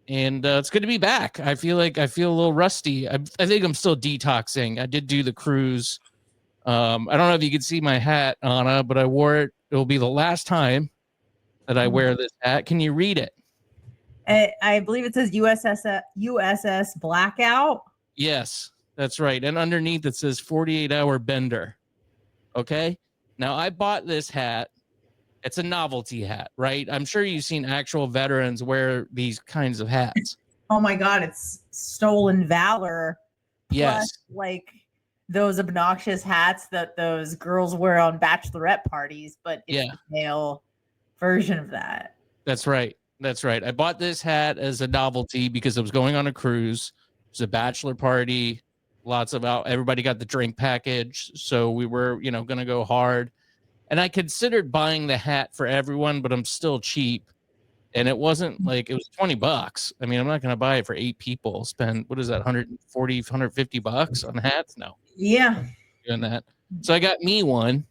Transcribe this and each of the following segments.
and it's good to be back. I feel a little rusty. I think I'm still detoxing. I did do the cruise. I don't know if you can see my hat, Anna, but I wore it. It'll be the last time that I wear this hat. Can you read it? I believe it says USS Blackout. Yes, that's right. And underneath it says 48-hour bender. Okay. Now I bought this hat. It's a novelty hat, right? I'm sure you've seen actual veterans wear these kinds of hats. Oh my God, it's stolen valor. Plus, yes. Like those obnoxious hats that those girls wear on bachelorette parties, but it's the male version of that. That's right. That's right. I bought this hat as a novelty because I was going on a cruise. It was a bachelor party. Everybody got the drink package. So we were, going to go hard. And I considered buying the hat for everyone, but I'm still cheap. And it wasn't like, it was $20. I mean, I'm not going to buy it for 8 people. Spend, what is that, 140, 150 bucks on hats? No. Yeah. Doing that. So I got me one.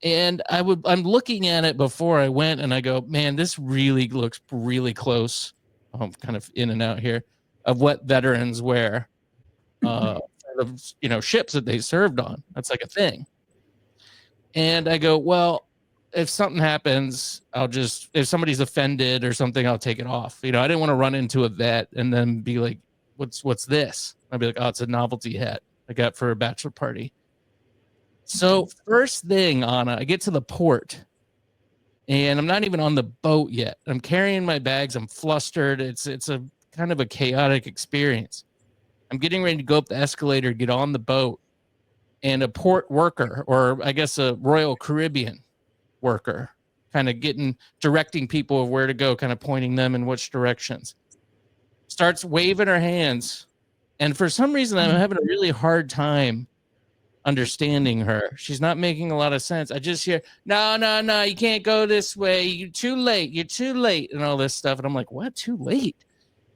And I'm looking at it before I went, and I go, man, this really looks really close. I'm kind of in and out here of what veterans wear, ships that they served on. That's like a thing. And I go, well, if something happens, if somebody's offended or something, I'll take it off. I didn't want to run into a vet and then be like, what's this? I'd be like, oh, it's a novelty hat I got for a bachelor party. So first thing, Anna, I get to the port and I'm not even on the boat yet. I'm carrying my bags. I'm flustered. It's a kind of a chaotic experience. I'm getting ready to go up the escalator, get on the boat, and a port worker, or I guess a Royal Caribbean worker, kind of directing people of where to go, kind of pointing them in which directions, starts waving her hands. And for some reason, I'm having a really hard time understanding her. She's not making a lot of sense. I just hear, no, you can't go this way. You're too late, and all this stuff. And I'm like, what? Too late?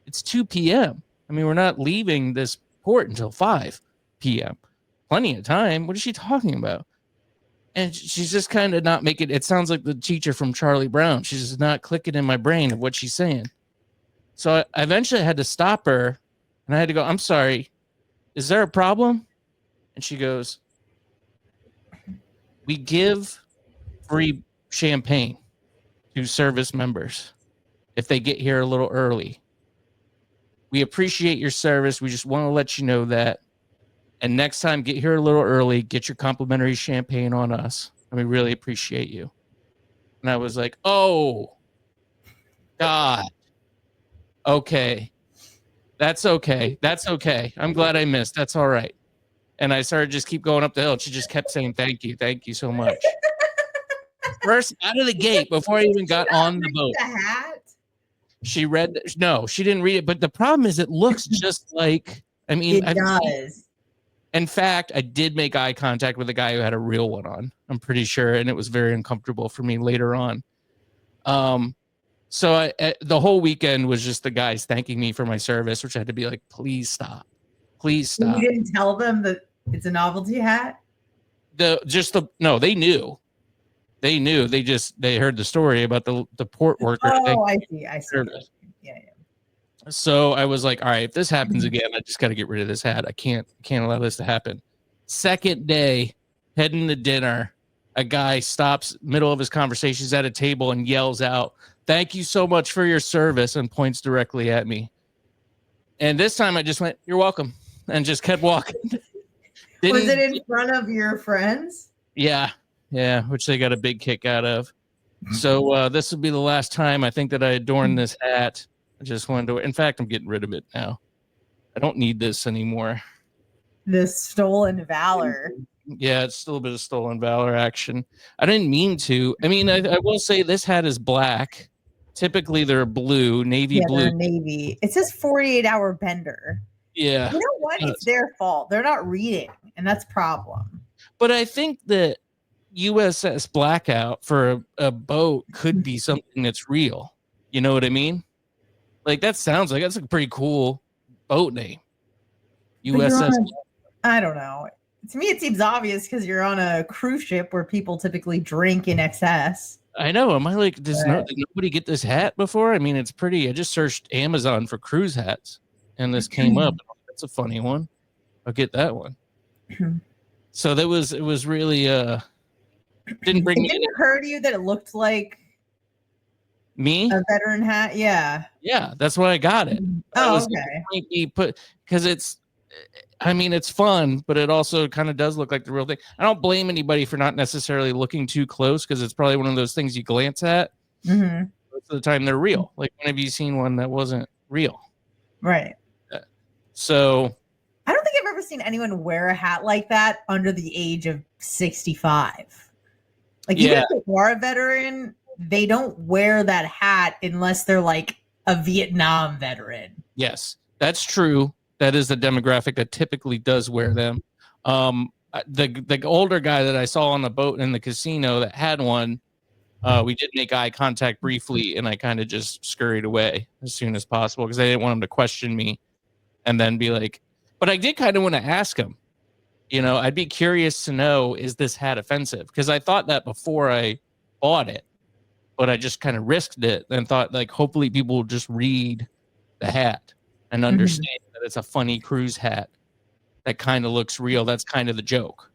It's 2 p.m. I mean, we're not leaving this port until 5 p.m. Plenty of time. What is she talking about? And she's just kind of not making it. Sounds like the teacher from Charlie Brown. She's just not clicking in my brain of what she's saying. So I eventually had to stop her, and I had to go, I'm sorry, is there a problem? And she goes, we give free champagne to service members if they get here a little early. We appreciate your service. We just want to let you know that. And next time, get here a little early. Get your complimentary champagne on us. And we really appreciate you. And I was like, oh, God. Okay. That's okay. That's okay. I'm glad I missed. That's all right. And I started just keep going up the hill. And she just kept saying, thank you. Thank you so much. First, out of the gate, before I even got on the boat. The hat? She read. No, she didn't read it. But the problem is it looks just like, I mean. It does. In fact, I did make eye contact with a guy who had a real one on. I'm pretty sure. And it was very uncomfortable for me later on. So the whole weekend was just the guys thanking me for my service, which I had to be like, please stop. Please stop. You didn't tell them that it's a novelty hat? No, they knew. They knew. They heard the story about the port worker. Oh, I see. Yeah. So I was like, all right, if this happens again, I just got to get rid of this hat. I can't allow this to happen. Second day, heading to dinner, a guy stops middle of his conversation. He's at a table and yells out, thank you so much for your service, and points directly at me. And this time I just went, you're welcome, and just kept walking. Was it in front of your friends? Yeah, which they got a big kick out of. So this will be the last time I think that I adorn this hat. I just wanted to. In fact, I'm getting rid of it now. I don't need this anymore. This stolen valor. Yeah, it's still a bit of stolen valor action. I didn't mean to. I mean, I will say this hat is black. Typically, they're blue, navy blue. They're navy. It says 48-hour bender. Yeah. You know what? It's their fault. They're not reading, and that's a problem. But I think that USS Blackout for a boat could be something that's real. You know what I mean? Like, that's a pretty cool boat name. USS. I don't know. To me, it seems obvious because you're on a cruise ship where people typically drink in excess. I know. Am I like, did But nobody get this hat before? I mean, it's pretty. I just searched Amazon for cruise hats, and this came up. That's a funny one. I'll get that one. So it was really didn't bring it me didn't occur to you that it looked like me a veteran hat. Yeah, that's why I got it. Oh, okay. Might be put because it's, I mean, it's fun, but it also kind of does look like the real thing. I don't blame anybody for not necessarily looking too close because it's probably one of those things you glance at. Mm-hmm. Most of the time they're real. Like, when have you seen one that wasn't real? Right. So I don't think I've ever seen anyone wear a hat like that under the age of 65. Like, even if they are a veteran, they don't wear that hat unless they're like a Vietnam veteran. Yes, that's true. That is the demographic that typically does wear them. The older guy that I saw on the boat in the casino that had one, we did make eye contact briefly, and I kind of just scurried away as soon as possible because I didn't want him to question me and then be like, but I did kind of want to ask him, I'd be curious to know, is this hat offensive? Because I thought that before I bought it, but I just kind of risked it and thought, like, hopefully people will just read the hat and understand that it's a funny cruise hat that kind of looks real. That's kind of the joke.